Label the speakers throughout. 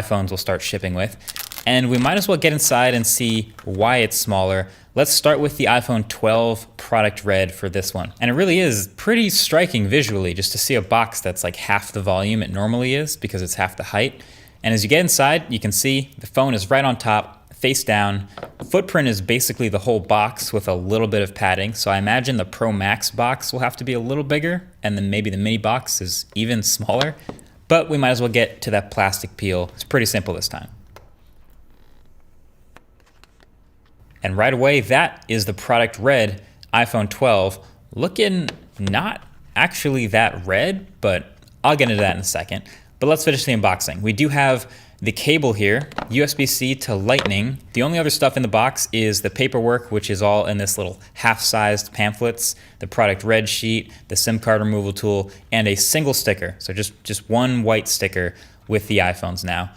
Speaker 1: iPhones will start shipping with. And we might as well get inside and see why it's smaller. Let's start with the iPhone 12 product red for this one. And it really is pretty striking visually just to see a box that's like half the volume it normally is because it's half the height. And as you get inside, you can see the phone is right on top, face down. Footprint is basically the whole box with a little bit of padding. So I imagine the Pro Max box will have to be a little bigger, and then maybe the mini box is even smaller. But we might as well get to that plastic peel. It's pretty simple this time. And right away, that is the product red iPhone 12. Looking not actually that red, but I'll get into that in a second. But let's finish the unboxing. We do have the cable here, USB-C to Lightning. The only other stuff in the box is the paperwork, which is all in this little half-sized pamphlets, the product red sheet, the SIM card removal tool, and a single sticker. So just one white sticker with the iPhones now.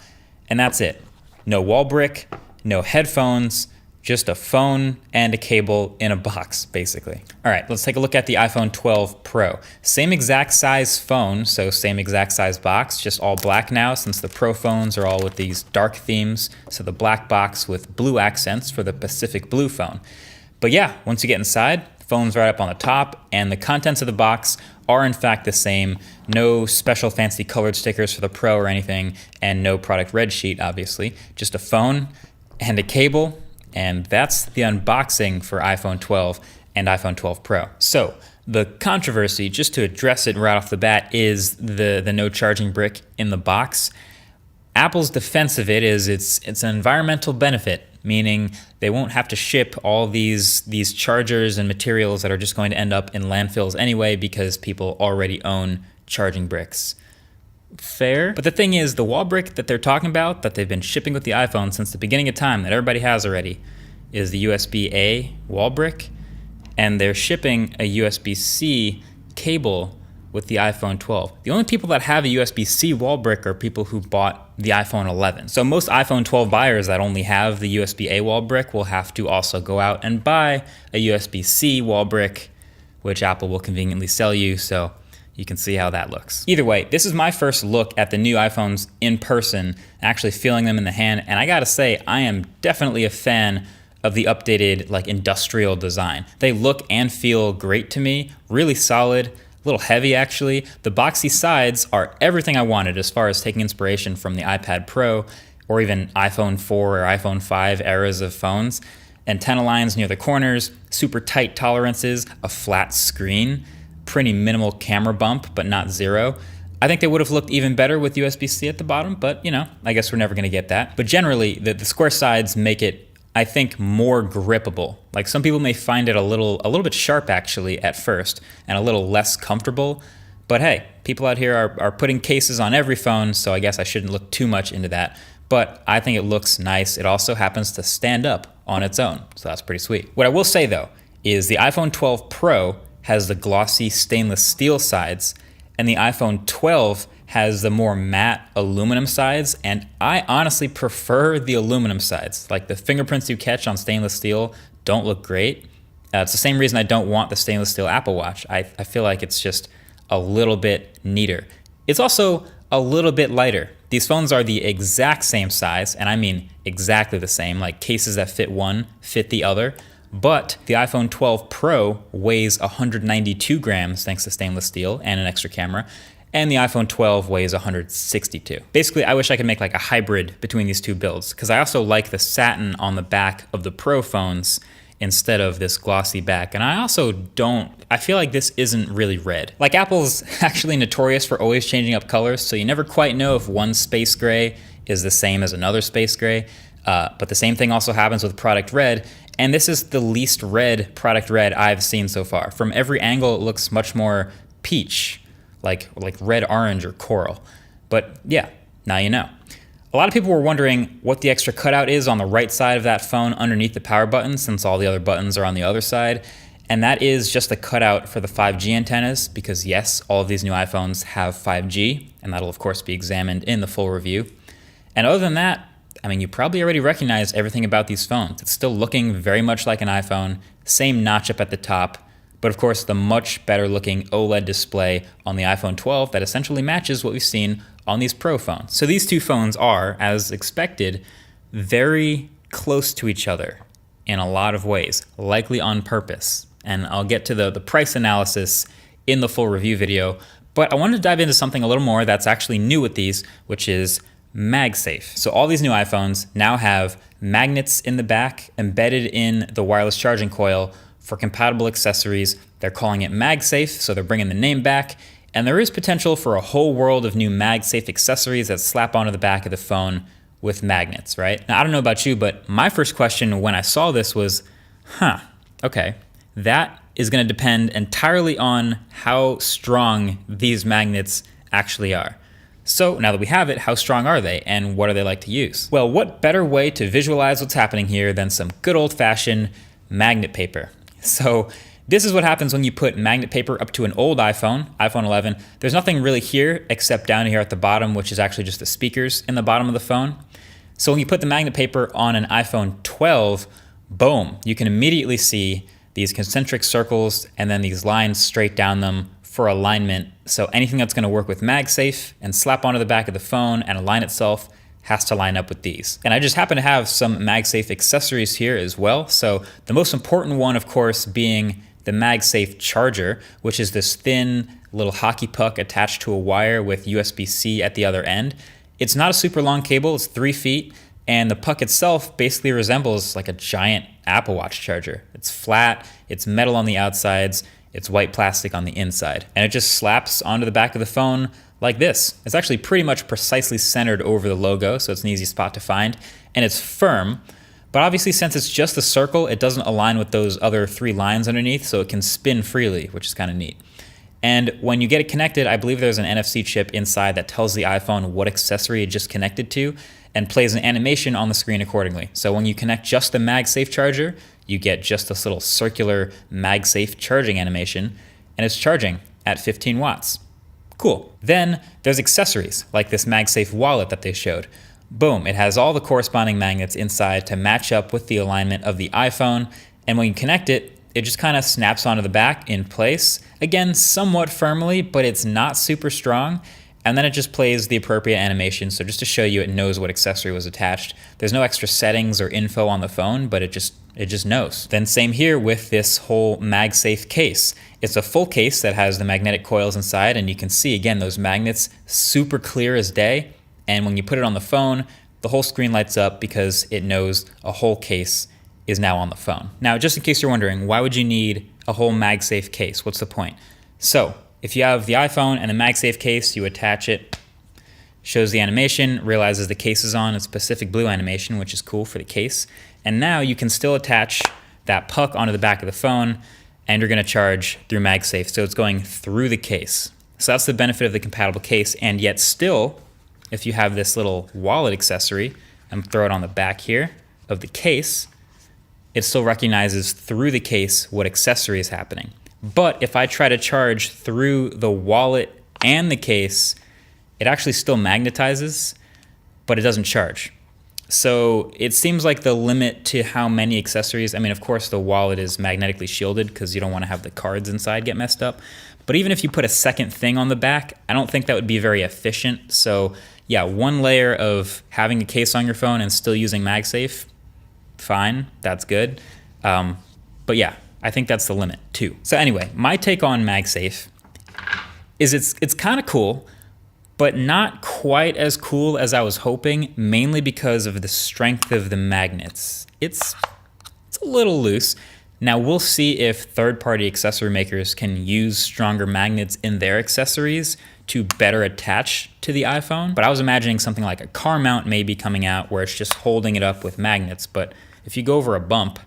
Speaker 1: And that's it. No wall brick, no headphones, just a phone and a cable in a box, basically. All right, let's take a look at the iPhone 12 Pro. Same exact size phone, so same exact size box, just all black now since the Pro phones are all with these dark themes. So the black box with blue accents for the Pacific Blue phone. But yeah, once you get inside, the phone's right up on the top, and the contents of the box are in fact the same. No special fancy colored stickers for the Pro or anything, and no product red sheet, obviously. Just a phone and a cable. And that's the unboxing for iPhone 12 and iPhone 12 Pro. So the controversy, just to address it right off the bat, is the no charging brick in the box. Apple's defense of it is it's an environmental benefit, meaning they won't have to ship all these chargers and materials that are just going to end up in landfills anyway because people already own charging bricks. Fair. But the thing is, the wall brick that they're talking about, that they've been shipping with the iPhone since the beginning of time, that everybody has already, is the USB-A wall brick, and they're shipping a USB-C cable with the iPhone 12. The only people that have a USB-C wall brick are people who bought the iPhone 11. So most iPhone 12 buyers that only have the USB-A wall brick will have to also go out and buy a USB-C wall brick, which Apple will conveniently sell you, so you can see how that looks. Either way, this is my first look at the new iPhones in person, actually feeling them in the hand, and I gotta say, I am definitely a fan of the updated like industrial design. They look and feel great to me, really solid, a little heavy actually. The boxy sides are everything I wanted as far as taking inspiration from the iPad Pro or even iPhone 4 or iPhone 5 eras of phones. Antenna lines near the corners, super tight tolerances, a flat screen, pretty minimal camera bump, but not zero. I think they would have looked even better with USB-C at the bottom, but you know, I guess we're never gonna get that. But generally, the square sides make it, I think, more grippable. Like some people may find it a little bit sharp actually at first, and a little less comfortable. But hey, people out here are putting cases on every phone, so I guess I shouldn't look too much into that. But I think it looks nice. It also happens to stand up on its own, so that's pretty sweet. What I will say though, is the iPhone 12 Pro has the glossy stainless steel sides, and the iPhone 12 has the more matte aluminum sides, and I honestly prefer the aluminum sides. Like the fingerprints you catch on stainless steel don't look great. It's the same reason I don't want the stainless steel Apple Watch. I feel like it's just a little bit neater. It's also a little bit lighter. These phones are the exact same size, and I mean exactly the same, like cases that fit one, fit the other. But the iPhone 12 Pro weighs 192 grams thanks to stainless steel and an extra camera, and the iPhone 12 weighs 162. Basically, I wish I could make like a hybrid between these two builds, because I also like the satin on the back of the Pro phones instead of this glossy back. And I also I feel like this isn't really red. Like Apple's actually notorious for always changing up colors, so you never quite know if one space gray is the same as another space gray. But the same thing also happens with product red. And this is the least red product red I've seen so far. From every angle, it looks much more peach, like red, orange, or coral. But yeah, now you know. A lot of people were wondering what the extra cutout is on the right side of that phone underneath the power button, since all the other buttons are on the other side. And that is just a cutout for the 5G antennas, because yes, all of these new iPhones have 5G, and that'll of course be examined in the full review. And other than that, I mean, you probably already recognize everything about these phones. It's still looking very much like an iPhone, same notch up at the top, but of course the much better looking OLED display on the iPhone 12 that essentially matches what we've seen on these Pro phones. So these two phones are, as expected, very close to each other in a lot of ways, likely on purpose. And I'll get to the price analysis in the full review video, but I wanted to dive into something a little more that's actually new with these, which is MagSafe. So all these new iPhones now have magnets in the back embedded in the wireless charging coil for compatible accessories. They're calling it MagSafe, so they're bringing the name back, and there is potential for a whole world of new MagSafe accessories that slap onto the back of the phone with magnets, right? Now, I don't know about you, but my first question when I saw this was, okay, that is gonna depend entirely on how strong these magnets actually are. So now that we have it, how strong are they and what are they like to use? Well, what better way to visualize what's happening here than some good old-fashioned magnet paper? So this is what happens when you put magnet paper up to an old iPhone 11. There's nothing really here except down here at the bottom, which is actually just the speakers in the bottom of the phone. So when you put the magnet paper on an iPhone 12, boom, you can immediately see these concentric circles and then these lines straight down them for alignment. So anything that's gonna work with MagSafe and slap onto the back of the phone and align itself has to line up with these. And I just happen to have some MagSafe accessories here as well. So the most important one, of course, being the MagSafe charger, which is this thin little hockey puck attached to a wire with USB-C at the other end. It's not a super long cable, it's 3 feet, and the puck itself basically resembles like a giant Apple Watch charger. It's flat, it's metal on the outsides, it's white plastic on the inside, and it just slaps onto the back of the phone like this. It's actually pretty much precisely centered over the logo, so it's an easy spot to find, and it's firm, but obviously since it's just a circle, it doesn't align with those other 3 lines underneath, so it can spin freely, which is kind of neat. And when you get it connected, I believe there's an NFC chip inside that tells the iPhone what accessory it just connected to and plays an animation on the screen accordingly. So when you connect just the MagSafe charger, you get just this little circular MagSafe charging animation, and it's charging at 15 watts. Cool. Then there's accessories like this MagSafe wallet that they showed. Boom, it has all the corresponding magnets inside to match up with the alignment of the iPhone, and when you connect it, it just kind of snaps onto the back in place. Again, somewhat firmly, but it's not super strong. And then it just plays the appropriate animation. So just to show you, it knows what accessory was attached. There's no extra settings or info on the phone, but it just knows. Then same here with this whole MagSafe case. It's a full case that has the magnetic coils inside, and you can see again those magnets super clear as day. And when you put it on the phone, the whole screen lights up because it knows a whole case is now on the phone. Now, just in case you're wondering, why would you need a whole MagSafe case? What's the point? So if you have the iPhone and the MagSafe case, you attach it, shows the animation, realizes the case is on. It's Pacific Blue animation, which is cool for the case. And now you can still attach that puck onto the back of the phone, and you're gonna charge through MagSafe. So it's going through the case. So that's the benefit of the compatible case, and yet still, if you have this little wallet accessory, and throw it on the back here of the case, it still recognizes through the case what accessory is happening. But if I try to charge through the wallet and the case, it actually still magnetizes, but it doesn't charge. So it seems like the limit to how many accessories, I mean, of course the wallet is magnetically shielded because you don't want to have the cards inside get messed up. But even if you put a second thing on the back, I don't think that would be very efficient. So yeah, one layer of having a case on your phone and still using MagSafe, fine, that's good. But yeah, I think that's the limit too. So anyway, my take on MagSafe is it's kind of cool, but not quite as cool as I was hoping, mainly because of the strength of the magnets. It's a little loose. Now we'll see if third-party accessory makers can use stronger magnets in their accessories to better attach to the iPhone. But I was imagining something like a car mount maybe coming out where it's just holding it up with magnets. But if you go over a bump,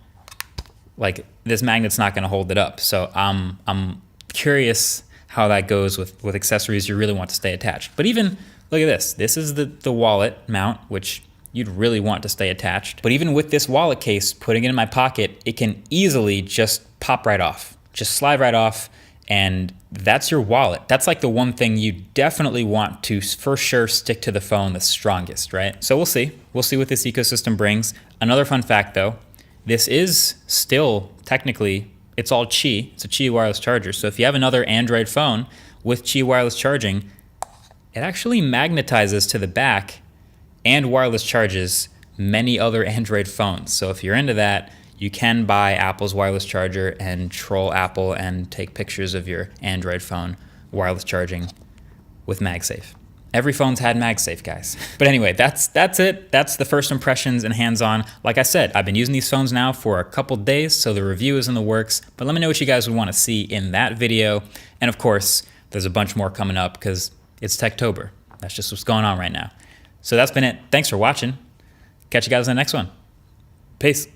Speaker 1: like this magnet's not gonna hold it up. So I'm curious how that goes with accessories you really want to stay attached. But even, look at this. This is the wallet mount, which you'd really want to stay attached. But even with this wallet case, putting it in my pocket, it can easily just pop right off, just slide right off, and that's your wallet. That's like the one thing you definitely want to for sure stick to the phone the strongest, right? So we'll see. We'll see what this ecosystem brings. Another fun fact though, this is still technically, it's all Qi. It's a Qi wireless charger. So if you have another Android phone with Qi wireless charging, it actually magnetizes to the back and wireless charges many other Android phones. So if you're into that, you can buy Apple's wireless charger and troll Apple and take pictures of your Android phone wireless charging with MagSafe. Every phone's had MagSafe, guys. But anyway, that's it. That's the first impressions and hands-on. Like I said, I've been using these phones now for a couple days, so the review is in the works. But let me know what you guys would want to see in that video. And of course, there's a bunch more coming up because it's Techtober. That's just what's going on right now. So that's been it. Thanks for watching. Catch you guys in the next one. Peace.